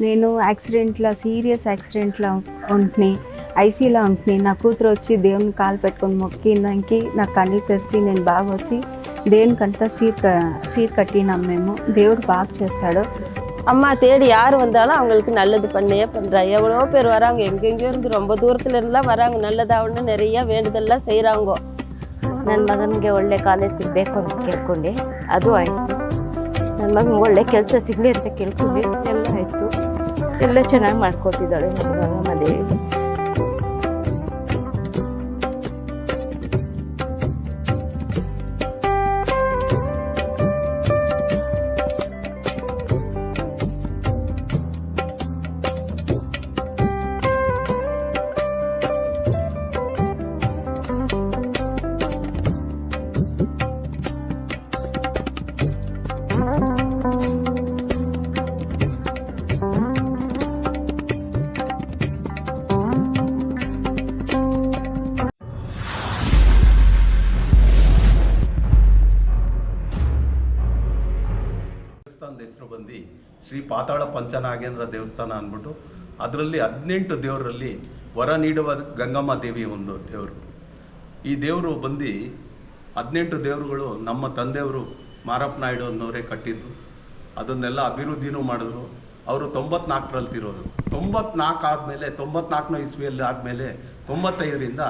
నేను సీరియస్ యాక్సిడెంట్లో ఉంటుని ఐసీలో ఉంటుని నా కూతురు వచ్చి దేవుని కాలు పెట్టుకొని మొక్కిందానికి నా కళ్ళు తెరిచి నేను బాగా వచ్చి దేవునికంతా சீர் கட்டினோம் మేము. దేవుడు బాగా చేస్తాడు. அம்மா தேடி யார் வந்தாலும் அவங்களுக்கு நல்லது பண்ணியே பண்ணுறா. எவ்வளோ பேர் வராங்க, எங்கெங்கேயோ இருந்து ரொம்ப தூரத்துல இருந்தெல்லாம் வராங்க. நல்லதாகணும் நிறைய வேண்டுதல்லாம் செய்கிறாங்க. ನನ್ನ ಮಗನಿಗೆ ಒಳ್ಳೆ ಕಾಲೇಜ್ ಸಿಗಬೇಕು ಅಂತ ಕೇಳ್ಕೊಂಡೆ, ಅದು ಆಯಿತು. ನನ್ನ ಮಗನಿಗೆ ಒಳ್ಳೆ ಕೆಲಸ ಸಿಗಲಿ ಅಂತ ಕೇಳ್ಕೊಂಡೆ, ಎಲ್ಲ ಆಯಿತು. ಎಲ್ಲ ಚೆನ್ನಾಗಿ ಮಾಡ್ಕೊಟ್ಟಿದ್ದಾಳೆ ನಮ್ಮ ಗಂಗಮ್ಮ ದೇವಿ. ಹೆಸರು ಬಂದು ಶ್ರೀ ಪಾತಾಳ ಪಂಚನಾಗೇಂದ್ರ ದೇವಸ್ಥಾನ ಅಂದ್ಬಿಟ್ಟು, ಅದರಲ್ಲಿ 18 ದೇವರಲ್ಲಿ ವರ ನೀಡುವ ಗಂಗಮ್ಮ ದೇವಿ ಒಂದು ದೇವರು. ಈ ದೇವರು ಬಂದು 18 ದೇವರುಗಳು ನಮ್ಮ ತಂದೆಯವರು ಮಾರಪ್ಪ ನಾಯ್ಡು ಅನ್ನೋರೇ ಕಟ್ಟಿದ್ದು. ಅದನ್ನೆಲ್ಲ ಅಭಿವೃದ್ಧಿನೂ ಮಾಡಿದ್ರು. ಅವರು 94ರಲ್ಲಿ ತಿರೋರು. 94 ಆದಮೇಲೆ 94ನೇ ಇಸ್ವಿಯಲ್ಲಿ ಆದಮೇಲೆ 95ರಿಂದ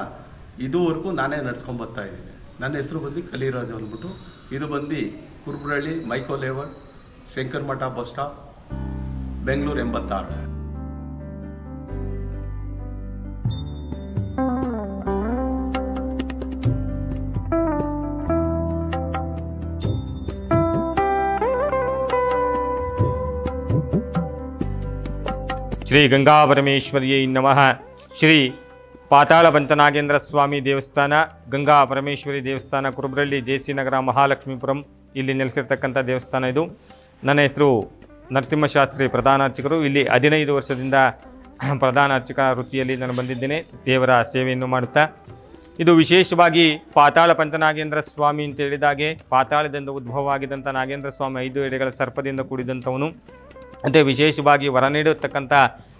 ಇದುವರೆಗೂ ನಾನೇ ನಡ್ಸ್ಕೊಂಬರ್ತಾ ಇದ್ದೀನಿ. ನನ್ನ ಹೆಸರು ಬಂದು ಕಲಿರಾಜು ಅಂದ್ಬಿಟ್ಟು. ಇದು ಬಂದು ಕುರುಬ್ರಳ್ಳಿ ಮೈಕೋ ಲೇಔಟ್, ಶಂಕರ್ ಮಠ ಬಸ್ ಸ್ಟಾಪ್, ಬೆಂಗಳೂರು 86. ಶ್ರೀ ಗಂಗಾ ಪರಮೇಶ್ವರಿಯೇ ನಮಃ. ಶ್ರೀ ಪಾತಾಳ ಪಂಚನಾಗೇಂದ್ರ ಸ್ವಾಮಿ ದೇವಸ್ಥಾನ, ಗಂಗಾ ಪರಮೇಶ್ವರಿ ದೇವಸ್ಥಾನ, ಕುರುಬ್ರಳ್ಳಿ, ಜೆ.ಸಿ. ನಗರ, ಮಹಾಲಕ್ಷ್ಮೀಪುರಂ ಇಲ್ಲಿ ನೆಲೆಸಿರ್ತಕ್ಕಂಥ ದೇವಸ್ಥಾನ ಇದು. ನನ್ನ ಹೆಸರು ನರಸಿಂಹಶಾಸ್ತ್ರಿ, ಪ್ರಧಾನ ಅರ್ಚಕರು. ಇಲ್ಲಿ 15 ವರ್ಷದಿಂದ ಪ್ರಧಾನ ಅರ್ಚಕ ವೃತ್ತಿಯಲ್ಲಿ ನಾನು ಬಂದಿದ್ದೇನೆ, ದೇವರ ಸೇವೆಯನ್ನು ಮಾಡುತ್ತಾ. ಇದು ವಿಶೇಷವಾಗಿ ಪಾತಾಳ ಪಂಚನಾಗೇಂದ್ರ ಸ್ವಾಮಿ ಅಂತ ಹೇಳಿದಾಗೆ, ಪಾತಾಳದಿಂದ ಉದ್ಭವವಾಗಿದ್ದಂಥ ನಾಗೇಂದ್ರ ಸ್ವಾಮಿ 5 ಎಡೆಗಳ ಸರ್ಪದಿಂದ ಕೂಡಿದಂಥವನು. ಮತ್ತು ವಿಶೇಷವಾಗಿ ವರ ನೀಡಿರ್ತಕ್ಕಂಥ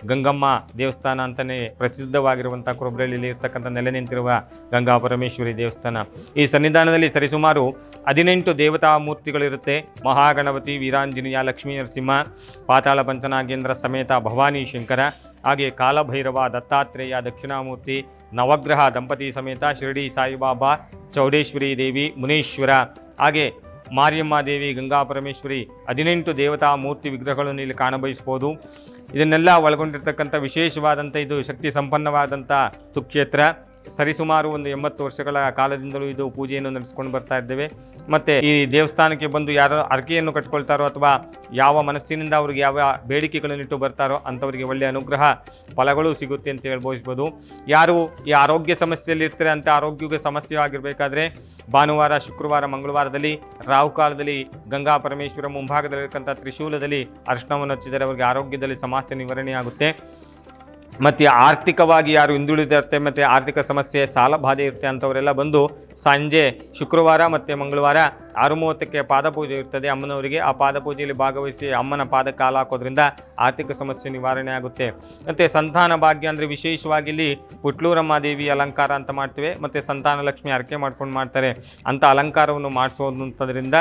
ಗಂಗಮ್ಮ ದೇವಸ್ಥಾನ ಅಂತಲೇ ಪ್ರಸಿದ್ಧವಾಗಿರುವಂಥ ಕುರುಬ್ರಳ್ಳಿಯಲ್ಲಿ ಇರ್ತಕ್ಕಂಥ ನೆಲೆ ನಿಂತಿರುವ ಗಂಗಾ ಪರಮೇಶ್ವರಿ ದೇವಸ್ಥಾನ. ಈ ಸನ್ನಿಧಾನದಲ್ಲಿ ಸರಿಸುಮಾರು 18 ದೇವತಾ ಮೂರ್ತಿಗಳಿರುತ್ತೆ. ಮಹಾಗಣಪತಿ, ವೀರಾಂಜನೇಯ, ಲಕ್ಷ್ಮೀ ನರಸಿಂಹ, ಪಾತಾಳ ಪಂಚನಾಗೇಂದ್ರ ಸಮೇತ ಭವಾನಿ ಶಂಕರ, ಹಾಗೆ ಕಾಲಭೈರವ, ದತ್ತಾತ್ರೇಯ, ದಕ್ಷಿಣಾಮೂರ್ತಿ, ನವಗ್ರಹ ದಂಪತಿ ಸಮೇತ ಶಿರಡಿ ಸಾಯಿಬಾಬಾ, ಚೌಡೇಶ್ವರಿ ದೇವಿ, ಮುನೇಶ್ವರ, ಹಾಗೆ ಮಾರಿಯಮ್ಮ ದೇವಿ, ಗಂಗಾ ಪರಮೇಶ್ವರಿ 18 ದೇವತಾ ಮೂರ್ತಿ ವಿಗ್ರಹಗಳನ್ನು ಇಲ್ಲಿ ಕಾಣಬಯಸ್ಬೋದು. ಇದನ್ನೆಲ್ಲ ಒಳಗೊಂಡಿರ್ತಕ್ಕಂಥ ವಿಶೇಷವಾದಂಥ ಇದು ಶಕ್ತಿ ಸಂಪನ್ನವಾದಂಥ ಸುಕ್ಷೇತ್ರ. ಸರಿಸುಮಾರು ಒಂದು 80 ವರ್ಷಗಳ ಕಾಲದಿಂದಲೂ ಇದು ಪೂಜೆಯನ್ನು ನಡೆಸ್ಕೊಂಡು ಬರ್ತಾ ಇದ್ದೇವೆ. ಮತ್ತು ಈ ದೇವಸ್ಥಾನಕ್ಕೆ ಬಂದು ಯಾರು ಅರ್ಕೆಯನ್ನು ಕಟ್ಕೊಳ್ತಾರೋ ಅಥವಾ ಯಾವ ಮನಸ್ಸಿನಿಂದ ಅವ್ರಿಗೆ ಯಾವ ಬೇಡಿಕೆಗಳನ್ನಿಟ್ಟು ಬರ್ತಾರೋ ಅಂಥವರಿಗೆ ಒಳ್ಳೆಯ ಅನುಗ್ರಹ ಫಲಗಳು ಸಿಗುತ್ತೆ ಅಂತ ಹೇಳ್ಬೋದು. ಯಾರು ಈ ಆರೋಗ್ಯ ಸಮಸ್ಯೆಯಲ್ಲಿ ಇರ್ತಾರೆ ಅಂತ ಆರೋಗ್ಯಕ್ಕೆ ಸಮಸ್ಯೆ ಆಗಿರಬೇಕಾದ್ರೆ ಭಾನುವಾರ, ಶುಕ್ರವಾರ, ಮಂಗಳವಾರದಲ್ಲಿ ರಾಹುಕಾಲದಲ್ಲಿ ಗಂಗಾ ಪರಮೇಶ್ವರ ಮುಂಭಾಗದಲ್ಲಿರ್ತಕ್ಕಂಥ ತ್ರಿಶೂಲದಲ್ಲಿ ಅರ್ಶನವನ್ನು ಹಚ್ಚಿದರೆ ಅವರಿಗೆ ಆರೋಗ್ಯದಲ್ಲಿ ಸಮಸ್ಯೆ ನಿವಾರಣೆ ಆಗುತ್ತೆ. ಮತ್ತು ಆರ್ಥಿಕವಾಗಿ ಯಾರು ಹಿಂದುಳಿದಿರುತ್ತೆ ಮತ್ತು ಆರ್ಥಿಕ ಸಮಸ್ಯೆ, ಸಾಲ ಬಾಧೆ ಇರುತ್ತೆ ಅಂಥವರೆಲ್ಲ ಬಂದು ಸಂಜೆ ಶುಕ್ರವಾರ ಮತ್ತು ಮಂಗಳವಾರ 6:30ಕ್ಕೆ ಪಾದಪೂಜೆ ಇರ್ತದೆ ಅಮ್ಮನವರಿಗೆ. ಆ ಪಾದಪೂಜೆಯಲ್ಲಿ ಭಾಗವಹಿಸಿ ಅಮ್ಮನ ಪಾದಕ್ಕೆ ಕಾಲು ಹಾಕೋದ್ರಿಂದ ಆರ್ಥಿಕ ಸಮಸ್ಯೆ ನಿವಾರಣೆ ಆಗುತ್ತೆ. ಮತ್ತು ಸಂತಾನ ಭಾಗ್ಯ ಅಂದರೆ ವಿಶೇಷವಾಗಿ ಇಲ್ಲಿ ಪುಟ್ಲೂರಮ್ಮ ದೇವಿ ಅಲಂಕಾರ ಅಂತ ಮಾಡ್ತೇವೆ, ಮತ್ತು ಸಂತಾನ ಲಕ್ಷ್ಮಿ ಅರ್ಕೆ ಮಾಡ್ಕೊಂಡು ಮಾಡ್ತಾರೆ. ಅಂಥ ಅಲಂಕಾರವನ್ನು ಮಾಡಿಸೋದಂಥದ್ರಿಂದ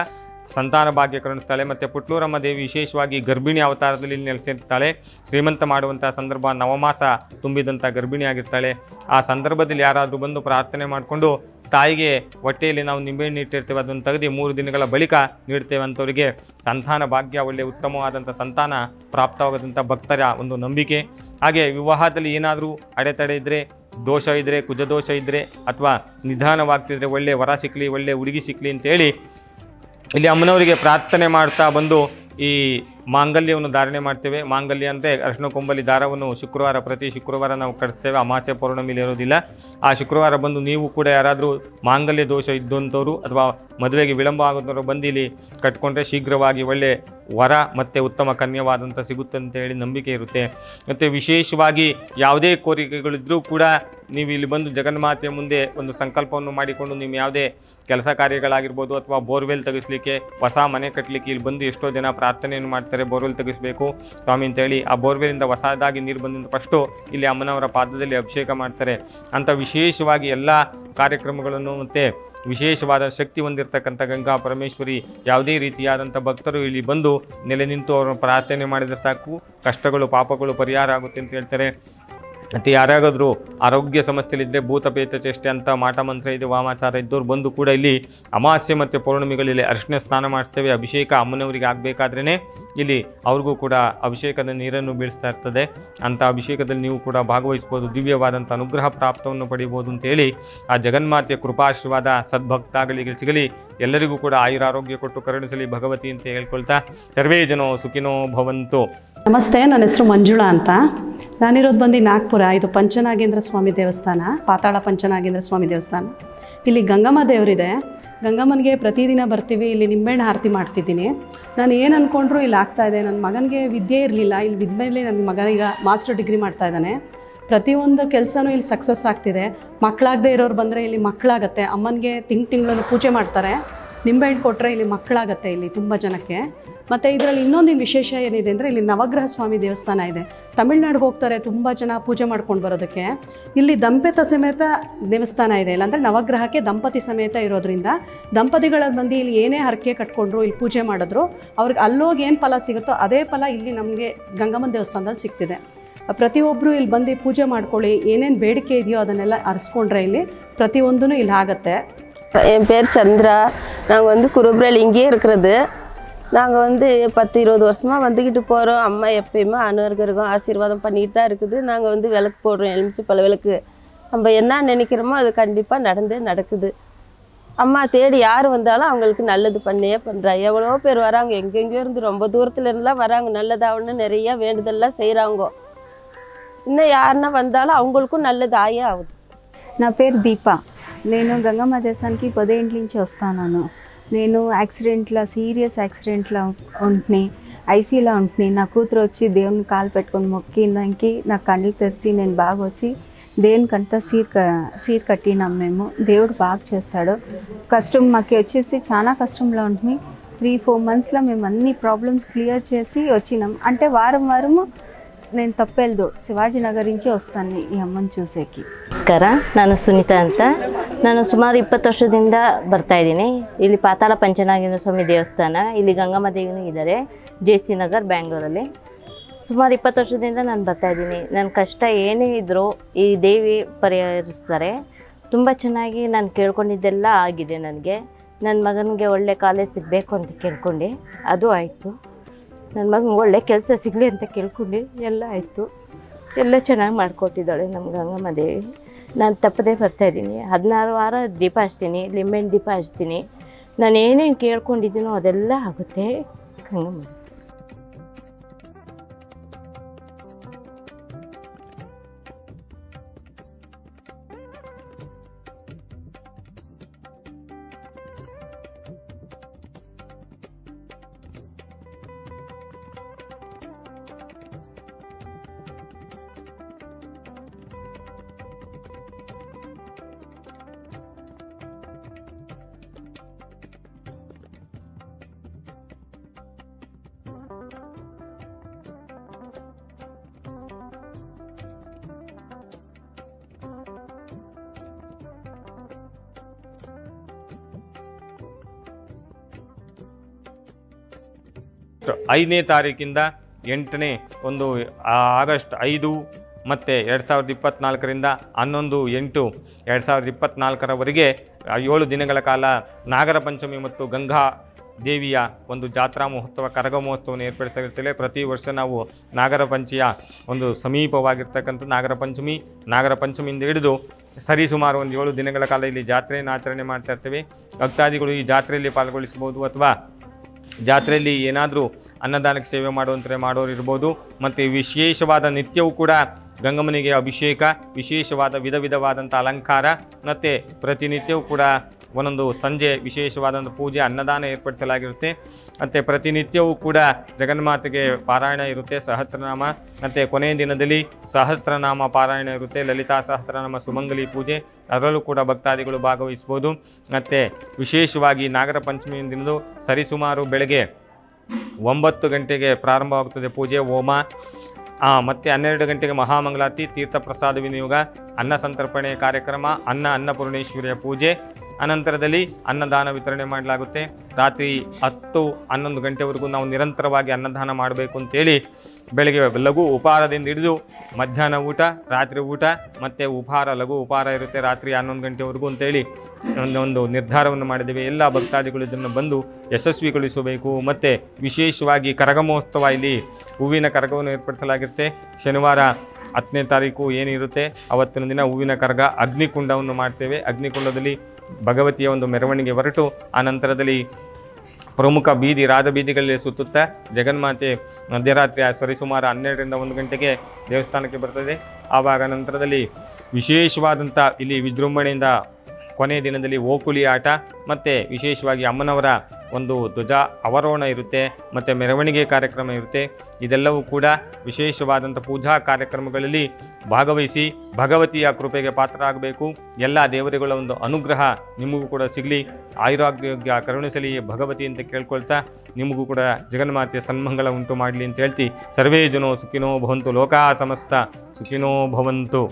ಸಂತಾನ ಭಾಗ್ಯ ಕರುಣಿಸ್ತಾಳೆ. ಮತ್ತು ಪುಟ್ಲೂರಮ್ಮ ದೇವಿ ವಿಶೇಷವಾಗಿ ಗರ್ಭಿಣಿ ಅವತಾರದಲ್ಲಿ ನೆಲೆಸಿರ್ತಾಳೆ. ಶ್ರೀಮಂತ ಮಾಡುವಂಥ ಸಂದರ್ಭ, ನವಮಾಸ ತುಂಬಿದಂಥ ಗರ್ಭಿಣಿಯಾಗಿರ್ತಾಳೆ. ಆ ಸಂದರ್ಭದಲ್ಲಿ ಯಾರಾದರೂ ಬಂದು ಪ್ರಾರ್ಥನೆ ಮಾಡಿಕೊಂಡು ತಾಯಿಗೆ ಹೊಟ್ಟೆಯಲ್ಲಿ ನಾವು ನಿಂಬೆಹಣ್ಣು ಇಟ್ಟಿರ್ತೇವೆ, ಅದನ್ನು ತೆಗೆದು 3 ದಿನಗಳ ಬಳಿಕ ನೀಡ್ತೇವೆ ಅಂಥವರಿಗೆ ಸಂತಾನ ಭಾಗ್ಯ, ಒಳ್ಳೆಯ ಉತ್ತಮವಾದಂಥ ಸಂತಾನ ಪ್ರಾಪ್ತವಾಗದಂಥ ಭಕ್ತರ ಒಂದು ನಂಬಿಕೆ. ಹಾಗೆ ವಿವಾಹದಲ್ಲಿ ಏನಾದರೂ ಅಡೆತಡೆ ಇದ್ದರೆ, ದೋಷ ಇದ್ದರೆ, ಕುಜದೋಷ ಇದ್ದರೆ ಅಥವಾ ನಿಧಾನವಾಗ್ತಿದ್ರೆ ಒಳ್ಳೆಯ ವರ ಸಿಕ್ಕಲಿ, ಒಳ್ಳೆಯ ಹುಡುಗಿ ಸಿಕ್ಕಲಿ ಅಂತೇಳಿ ಇಲ್ಲಿ ಅಮ್ಮನವರಿಗೆ ಪ್ರಾರ್ಥನೆ ಮಾಡ್ತಾ ಬಂದು ಈ ಮಾಂಗಲ್ಯವನ್ನು ಧಾರಣೆ ಮಾಡ್ತೇವೆ. ಮಾಂಗಲ್ಯ ಅಂದರೆ ಅರಿಶಿನ ಕೊಂಬಲಿ ದಾರವನ್ನು ಪ್ರತಿ ಶುಕ್ರವಾರ ನಾವು ಕಳಿಸ್ತೇವೆ. ಅಮಾವಾಸ್ಯೆ ಪೌರ್ಣಮಿಲಿ ಇರೋದಿಲ್ಲ. ಆ ಶುಕ್ರವಾರ ಬಂದು ನೀವು ಕೂಡ ಯಾರಾದರೂ ಮಾಂಗಲ್ಯ ದೋಷ ಇದ್ದಂಥವ್ರು ಅಥವಾ ಮದುವೆಗೆ ವಿಳಂಬ ಆಗೋದವರು ಬಂದು ಇಲ್ಲಿ ಕಟ್ಕೊಂಡ್ರೆ ಶೀಘ್ರವಾಗಿ ಒಳ್ಳೆ ವರ ಮತ್ತು ಉತ್ತಮ ಕನ್ಯವಾದಂಥ ಸಿಗುತ್ತೆ ಅಂತ ಹೇಳಿ ನಂಬಿಕೆ ಇರುತ್ತೆ. ಮತ್ತು ವಿಶೇಷವಾಗಿ ಯಾವುದೇ ಕೋರಿಕೆಗಳಿದ್ದರೂ ಕೂಡ ನೀವು ಇಲ್ಲಿ ಬಂದು ಜಗನ್ಮಾತೆಯ ಮುಂದೆ ಒಂದು ಸಂಕಲ್ಪವನ್ನು ಮಾಡಿಕೊಂಡು ನಿಮ್ಮ ಯಾವುದೇ ಕೆಲಸ ಕಾರ್ಯಗಳಾಗಿರ್ಬೋದು ಅಥವಾ ಬೋರ್ವೆಲ್ ತೆಗೆಸಲಿಕ್ಕೆ, ಹೊಸ ಮನೆ ಕಟ್ಟಲಿಕ್ಕೆ ಇಲ್ಲಿ ಬಂದು ಎಷ್ಟೋ ಜನ ಪ್ರಾರ್ಥನೆಯನ್ನು ಮಾಡ್ತಾರೆ. ಮಾಡ್ತಾರೆ, ಬೋರ್ವೆಲ್ ತೆಗಿಸ್ಬೇಕು ಸ್ವಾಮಿ ಅಂತೇಳಿ. ಆ ಬೋರ್ವೆಲಿಂದ ಹೊಸದಾಗಿ ನೀರು ಬಂದಿಂದ ಫಸ್ಟು ಇಲ್ಲಿ ಅಮ್ಮನವರ ಪಾದದಲ್ಲಿ ಅಭಿಷೇಕ ಮಾಡ್ತಾರೆ. ಅಂಥ ವಿಶೇಷವಾಗಿ ಎಲ್ಲ ಕಾರ್ಯಕ್ರಮಗಳನ್ನು ಮತ್ತು ವಿಶೇಷವಾದ ಶಕ್ತಿ ಹೊಂದಿರತಕ್ಕಂಥ ಗಂಗಾ ಪರಮೇಶ್ವರಿ ಯಾವುದೇ ರೀತಿಯಾದಂಥ ಭಕ್ತರು ಇಲ್ಲಿ ಬಂದು ನೆಲೆ ನಿಂತು ಅವರನ್ನು ಪ್ರಾರ್ಥನೆ ಮಾಡಿದರೆ ಸಾಕು, ಕಷ್ಟಗಳು ಪಾಪಗಳು ಪರಿಹಾರ ಆಗುತ್ತೆ ಅಂತ ಹೇಳ್ತಾರೆ. ಮತ್ತು ಯಾರಾಗಾದರೂ ಆರೋಗ್ಯ ಸಮಸ್ಯೆಲಿದ್ದರೆ ಭೂತಪೇತ ಚೇಷ್ಟೆ ಅಂತ ಮಾಟ ಮಂತ್ರ ಇದೆ, ವಾಮಾಚಾರ ಇದ್ದವ್ರು ಬಂದು ಕೂಡ ಇಲ್ಲಿ ಅಮಾವಾಸ್ಯೆ ಮತ್ತು ಪೌರ್ಣಮಿಗಳಲ್ಲಿ ಅರಿಶಿನ ಸ್ನಾನ ಮಾಡಿಸ್ತೇವೆ. ಅಭಿಷೇಕ ಅಮ್ಮನವರಿಗೆ ಆಗಬೇಕಾದ್ರೇ ಇಲ್ಲಿ ಅವ್ರಿಗೂ ಕೂಡ ಅಭಿಷೇಕದ ನೀರನ್ನು ಬೀಳಿಸ್ತಾ ಇರ್ತದೆ. ಅಂಥ ಅಭಿಷೇಕದಲ್ಲಿ ನೀವು ಕೂಡ ಭಾಗವಹಿಸ್ಬೋದು, ದಿವ್ಯವಾದಂಥ ಅನುಗ್ರಹ ಪ್ರಾಪ್ತವನ್ನು ಪಡಿಬೋದು ಅಂತೇಳಿ ಆ ಜಗನ್ಮಾತೆಯ ಕೃಪಾಶೀರ್ವಾದ ಸದ್ಭಕ್ತಾಗಳಿಗೆ ಸಿಗಲಿ, ಎಲ್ಲರಿಗೂ ಕೂಡ ಆಯುರಾರೋಗ್ಯ ಕೊಟ್ಟು ಕರುಣಿಸಲಿ ಭಗವತಿ ಅಂತ ಹೇಳ್ಕೊಳ್ತಾ ಸರ್ವೇ ಜನೋ ಸುಖಿನೋ ಭವಂತು. ನಮಸ್ತೆ, ನನ್ನ ಹೆಸರು ಮಂಜುಳಾ ಅಂತ. ನಾನಿರೋದು ಬಂದು ನಾಗ್ಪುರ. ಇದು ಪಂಚನಾಗೇಂದ್ರ ಸ್ವಾಮಿ ದೇವಸ್ಥಾನ, ಪಾತಾಳ ಪಂಚನಾಗೇಂದ್ರ ಸ್ವಾಮಿ ದೇವಸ್ಥಾನ. ಇಲ್ಲಿ ಗಂಗಮ್ಮ ದೇವರಿದೆ. ಗಂಗಮ್ಮನಿಗೆ ಪ್ರತಿದಿನ ಬರ್ತೀವಿ. ಇಲ್ಲಿ ನಿಂಬೆಹಣ್ಣು ಆರತಿ ಮಾಡ್ತಿದ್ದೀನಿ. ನಾನು ಏನು ಅಂದ್ಕೊಂಡ್ರು ಇಲ್ಲಿ ಆಗ್ತಾಯಿದೆ. ನನ್ನ ಮಗನಿಗೆ ವಿದ್ಯೆ ಇರಲಿಲ್ಲ, ಇಲ್ಲಿ ವಿದ್ಮೇಲೆ ನನ್ನ ಮಗ ಈಗ ಮಾಸ್ಟರ್ ಡಿಗ್ರಿ ಮಾಡ್ತಾ ಇದ್ದಾನೆ. ಪ್ರತಿಯೊಂದು ಕೆಲಸನೂ ಇಲ್ಲಿ ಸಕ್ಸಸ್ ಆಗ್ತಿದೆ. ಮಕ್ಕಳಾಗದೇ ಇರೋರು ಬಂದರೆ ಇಲ್ಲಿ ಮಕ್ಕಳಾಗತ್ತೆ. ಅಮ್ಮನಿಗೆ ತಿಂಗಳು ಪೂಜೆ ಮಾಡ್ತಾರೆ. ನಿಂಬೆಹಣ್ಣು ಕೊಟ್ಟರೆ ಇಲ್ಲಿ ಮಕ್ಕಳಾಗತ್ತೆ ಇಲ್ಲಿ ತುಂಬ ಜನಕ್ಕೆ. ಮತ್ತು ಇದರಲ್ಲಿ ಇನ್ನೊಂದು ವಿಶೇಷ ಏನಿದೆ ಅಂದರೆ ಇಲ್ಲಿ ನವಗ್ರಹ ಸ್ವಾಮಿ ದೇವಸ್ಥಾನ ಇದೆ. ತಮಿಳ್ನಾಡಿಗೆ ಹೋಗ್ತಾರೆ ತುಂಬ ಜನ ಪೂಜೆ ಮಾಡ್ಕೊಂಡು ಬರೋದಕ್ಕೆ. ಇಲ್ಲಿ ದಂಪತಿ ಸಮೇತ ದೇವಸ್ಥಾನ ಇದೆ. ಇಲ್ಲಾಂದರೆ ನವಗ್ರಹಕ್ಕೆ ದಂಪತಿ ಸಮೇತ ಇರೋದ್ರಿಂದ ದಂಪತಿಗಳ ಬಂದು ಇಲ್ಲಿ ಏನೇ ಹರಕೆ ಕಟ್ಕೊಂಡ್ರು, ಇಲ್ಲಿ ಪೂಜೆ ಮಾಡಿದ್ರು, ಅವ್ರಿಗೆ ಅಲ್ಲೋಗಿ ಏನು ಫಲ ಸಿಗುತ್ತೋ ಅದೇ ಫಲ ಇಲ್ಲಿ ನಮಗೆ ಗಂಗಮ್ಮನ ದೇವಸ್ಥಾನದಲ್ಲಿ ಸಿಗ್ತಿದೆ. ಪ್ರತಿಯೊಬ್ಬರು ಇಲ್ಲಿ ಬಂದು ಪೂಜೆ ಮಾಡ್ಕೊಳ್ಳಿ, ಏನೇನು ಬೇಡಿಕೆ ಇದೆಯೋ ಅದನ್ನೆಲ್ಲ ಅರಿಸ್ಕೊಂಡ್ರೆ ಇಲ್ಲಿ ಪ್ರತಿಯೊಂದೂ ಇಲ್ಲಿ ஆகತ್ತೆ. என் பேர் சந்திரா. நாங்கள் வந்து குருபுரையில் இங்கேயே இருக்கிறது. நாங்கள் வந்து 10-20 வருஷமாக வந்துக்கிட்டு போகிறோம். அம்மா எப்பயுமே அனுகிரகம் ஆசீர்வாதம் பண்ணிக்கிட்டு தான் இருக்குது. நாங்கள் வந்து விளக்கு போடுறோம், எலுமிச்சை பழ விளக்கு. நம்ம என்ன நினைக்கிறோமோ அது கண்டிப்பாக நடக்குது. அம்மா தேடி யார் வந்தாலும் அவங்களுக்கு நல்லது பண்ணியே பண்ணுறா. எவ்வளோ பேர் வராங்க, எங்கெங்கேயோ இருந்து ரொம்ப தூரத்தில் இருந்தெல்லாம் வராங்க. நல்லதாகணும்னு நிறையா வேண்டுதல்லாம் செய்கிறாங்க. இன்னும் யாருன்னா வந்தாலும் அவங்களுக்கும் நல்லது ஆயே ஆகுது. నా పేరు దీప. నేను గంగమ్మ దేశానికి 10 ఏళ్ళ నుంచి వస్తాను. నేను సీరియస్ యాక్సిడెంట్లో ఉంటుని ఐసీలో ఉంటుని. నా కూతురు వచ్చి దేవుని కాలు పెట్టుకొని మొక్కిందానికి నా కళ్ళు తెరిచి నేను బాగా వచ్చి దేవునికంతా సీర్ కట్టినాం మేము. దేవుడు బాగా చేస్తాడు. కష్టం మాకు వచ్చేసి చాలా కష్టంలో ఉంటుంది. 3-4 మంత్స్లో మేము అన్ని ప్రాబ్లమ్స్ క్లియర్ చేసి వచ్చినాం. అంటే వారము నేను ತಪ್ಪೆಲ್ದು ಶಿವಾಜಿನಗರ నుంచి ವಸ್ತಾನೆ ಈ ಅಮ್ಮನ ಚೂಸೇಕಿ. ನಮಸ್ಕಾರ, ನಾನು ಸುನೀತಾ ಅಂತ. ನಾನು ಸುಮಾರು 20 ವರ್ಷದಿಂದ ಬರ್ತಾಯಿದ್ದೀನಿ. ಇಲ್ಲಿ ಪಾತಾಳ ಪಂಚನಾಗೇಂದ್ರ ಸ್ವಾಮಿ ದೇವಸ್ಥಾನ, ಇಲ್ಲಿ ಗಂಗಮ್ಮ ದೇವಿನೂ ಇದ್ದಾರೆ, JC ನಗರ್ ಬ್ಯಾಂಗ್ಳೂರಲ್ಲಿ. ಸುಮಾರು 20 ವರ್ಷದಿಂದ ನಾನು ಬರ್ತಾಯಿದ್ದೀನಿ. ನನ್ನ ಕಷ್ಟ ಏನೇ ಇದ್ದರೂ ಈ ದೇವಿ ಪರಿಹರಿಸ್ತಾರೆ. ತುಂಬ ಚೆನ್ನಾಗಿ ನಾನು ಕೇಳ್ಕೊಂಡಿದ್ದೆಲ್ಲ ಆಗಿದೆ. ನನಗೆ ನನ್ನ ಮಗನಿಗೆ ಒಳ್ಳೆ ಕಾಲೇಜ್ ಸಿಗಬೇಕು ಅಂತ ಕೇಳ್ಕೊಂಡೆ, ಅದು ಆಯಿತು. ನನ್ನ ಮಗನಿಗೆ ಒಳ್ಳೆ ಕೆಲಸ ಸಿಗಲಿ ಅಂತ ಕೇಳ್ಕೊಂಡು ಎಲ್ಲ ಆಯಿತು. ಎಲ್ಲ ಚೆನ್ನಾಗಿ ಮಾಡಿಕೊಟ್ಟಿದ್ದಾಳೆ ನಮ್ಮ ಗಂಗಮ್ಮ ದೇವಿ. ನಾನು ತಪ್ಪದೇ ಬರ್ತಾಯಿದ್ದೀನಿ. 16 ವಾರ ದೀಪ ಹಚ್ತೀನಿ, ಲಿಂಬೆಹಣ್ಣು ದೀಪ ಹಚ್ತೀನಿ. ನಾನು ಏನೇನು ಕೇಳ್ಕೊಂಡಿದ್ದೀನೋ ಅದೆಲ್ಲ ಆಗುತ್ತೆ ಗಂಗಮ್ಮ. ಐದನೇ ತಾರೀಕಿಂದ 8ನೇ ಆಗಸ್ಟ್ 5 ಮತ್ತು 2024ರಿಂದ 11/8/2024ರವರೆಗೆ 7 ದಿನಗಳ ಕಾಲ ನಾಗರ ಪಂಚಮಿ ಮತ್ತು ಗಂಗಾ ದೇವಿಯ ಒಂದು ಜಾತ್ರಾ ಮಹೋತ್ಸವ, ಕರಗ ಮಹೋತ್ಸವವನ್ನು ಏರ್ಪಡಿಸಿರ್ತೇವೆ. ಪ್ರತಿ ವರ್ಷ ನಾವು ನಾಗರ ಪಂಚಮಿಯ ಒಂದು ಸಮೀಪವಾಗಿರ್ತಕ್ಕಂಥ ನಾಗರ ಪಂಚಮಿಯಿಂದ ಹಿಡಿದು ಸರಿಸುಮಾರು ಒಂದು 7 ದಿನಗಳ ಕಾಲ ಇಲ್ಲಿ ಜಾತ್ರೆಯನ್ನು ಆಚರಣೆ ಮಾಡ್ತಾ ಇರ್ತೇವೆ. ಭಕ್ತಾದಿಗಳು ಈ ಜಾತ್ರೆಯಲ್ಲಿ ಪಾಲ್ಗೊಳಿಸ್ಬೋದು, ಅಥವಾ ಜಾತ್ರೆಯಲ್ಲಿ ಏನಾದರೂ ಅನ್ನದಾನಕ್ಕೆ ಸೇವೆ ಮಾಡೋರು ಇರ್ಬೋದು. ಮತ್ತು ವಿಶೇಷವಾದ ನಿತ್ಯವೂ ಕೂಡ ಗಂಗಮ್ಮನಿಗೆ ಅಭಿಷೇಕ, ವಿಶೇಷವಾದ ವಿಧವಾದಂಥ ಅಲಂಕಾರ, ಮತ್ತು ಪ್ರತಿನಿತ್ಯವೂ ಕೂಡ ಒಂದೊಂದು ಸಂಜೆ ವಿಶೇಷವಾದಂಥ ಪೂಜೆ, ಅನ್ನದಾನ ಏರ್ಪಡಿಸಲಾಗಿರುತ್ತೆ. ಮತ್ತು ಪ್ರತಿನಿತ್ಯವೂ ಕೂಡ ಜಗನ್ಮಾತೆಗೆ ಪಾರಾಯಣ ಇರುತ್ತೆ, ಸಹಸ್ರನಾಮ. ಮತ್ತು ಕೊನೆಯ ದಿನದಲ್ಲಿ ಸಹಸ್ರನಾಮ ಪಾರಾಯಣ ಇರುತ್ತೆ, ಲಲಿತಾ ಸಹಸ್ರನಾಮ ಸುಮಂಗಲಿ ಪೂಜೆ, ಅದರಲ್ಲೂ ಕೂಡ ಭಕ್ತಾದಿಗಳು ಭಾಗವಹಿಸ್ಬೋದು. ಮತ್ತು ವಿಶೇಷವಾಗಿ ನಾಗರ ಪಂಚಮಿ ದಿನದ ಸರಿಸುಮಾರು ಬೆಳಗ್ಗೆ 9 ಗಂಟೆಗೆ ಪ್ರಾರಂಭವಾಗುತ್ತದೆ ಪೂಜೆ, ಹೋಮ. ಮತ್ತು 12 ಗಂಟೆಗೆ ಮಹಾಮಂಗಳಾರತಿ, ತೀರ್ಥ ಪ್ರಸಾದ ವಿನಿಯೋಗ, ಅನ್ನ ಸಂತರ್ಪಣೆ ಕಾರ್ಯಕ್ರಮ, ಅನ್ನಪೂರ್ಣೇಶ್ವರಿಯ ಪೂಜೆ. ಅನಂತರದಲ್ಲಿ ಅನ್ನದಾನ ವಿತರಣೆ ಮಾಡಲಾಗುತ್ತೆ. ರಾತ್ರಿ 10-11 ಗಂಟೆವರೆಗೂ ನಾವು ನಿರಂತರವಾಗಿ ಅನ್ನದಾನ ಮಾಡಬೇಕು ಅಂತೇಳಿ ಬೆಳಗ್ಗೆ ಲಘು ಉಪಹಾರದಿಂದ ಹಿಡಿದು ಮಧ್ಯಾಹ್ನ ಊಟ, ರಾತ್ರಿ ಊಟ ಮತ್ತು ಉಪಹಾರ, ಲಘು ಉಪಹಾರ ಇರುತ್ತೆ ರಾತ್ರಿ 11 ಗಂಟೆವರೆಗೂ ಅಂತೇಳಿ ಒಂದು ನಿರ್ಧಾರವನ್ನು ಮಾಡಿದ್ದೇವೆ. ಎಲ್ಲ ಭಕ್ತಾದಿಗಳು ಇದನ್ನು ಬಂದು ಯಶಸ್ವಿಗೊಳಿಸಬೇಕು. ಮತ್ತು ವಿಶೇಷವಾಗಿ ಕರಗ ಮಹೋತ್ಸವ, ಇಲ್ಲಿ ಹೂವಿನ ಕರಗವನ್ನು ಏರ್ಪಡಿಸಲಾಗಿರುತ್ತೆ. ಶನಿವಾರ 10ನೇ ತಾರೀಕು ಏನಿರುತ್ತೆ ಅವತ್ತಿನ ದಿನ ಹೂವಿನ ಕರಗ, ಅಗ್ನಿಕುಂಡವನ್ನು ಮಾಡ್ತೇವೆ. ಅಗ್ನಿಕುಂಡದಲ್ಲಿ ಭಗವತಿಯ ಒಂದು ಮೆರವಣಿಗೆ ಹೊರಟು ಆನಂತರದಲ್ಲಿ ಪ್ರಮುಖ ಬೀದಿ, ರಾಜಬೀದಿಗಳಲ್ಲಿ ಸುತ್ತುತ್ತಾ ಜಗನ್ಮಾತೆ ಮಧ್ಯರಾತ್ರಿ ಸರಿಸುಮಾರು 12ರಿಂದ 1 ಗಂಟೆಗೆ ದೇವಸ್ಥಾನಕ್ಕೆ ಬರ್ತದೆ. ಆವಾಗ ನಂತರದಲ್ಲಿ ವಿಶೇಷವಾದಂಥ ಇಲ್ಲಿ ವಿಜೃಂಭಣೆಯಿಂದ ಕೊನೆಯ ದಿನದಲ್ಲಿ ಓಕುಳಿ ಆಟ ಮತ್ತು ವಿಶೇಷವಾಗಿ ಅಮ್ಮನವರ ಒಂದು ಧ್ವಜ ಅವರೋಹಣ ಇರುತ್ತೆ ಮತ್ತು ಮೆರವಣಿಗೆ ಕಾರ್ಯಕ್ರಮ ಇರುತ್ತೆ. ಇದೆಲ್ಲವೂ ಕೂಡ ವಿಶೇಷವಾದಂಥ ಪೂಜಾ ಕಾರ್ಯಕ್ರಮಗಳಲ್ಲಿ ಭಾಗವಹಿಸಿ ಭಗವತಿಯ ಕೃಪೆಗೆ ಪಾತ್ರ ಆಗಬೇಕು. ಎಲ್ಲ ದೇವರುಗಳ ಒಂದು ಅನುಗ್ರಹ ನಿಮಗೂ ಕೂಡ ಸಿಗಲಿ, ಆಯುರಾರೋಗ್ಯ ಕರುಣಿಸಲಿ ಭಗವತಿ ಅಂತ ಕೇಳ್ಕೊಳ್ತಾ ನಿಮಗೂ ಕೂಡ ಜಗನ್ಮಾತೆಯ ಸನ್ಮಂಗಳ ಉಂಟು ಮಾಡಲಿ ಅಂತ ಹೇಳ್ತಿ ಸರ್ವೇ ಜನೋ ಸುಖಿನೋ ಭವಂತು, ಲೋಕಾ ಸಮಸ್ತ ಸುಖಿನೋ ಭವಂತು.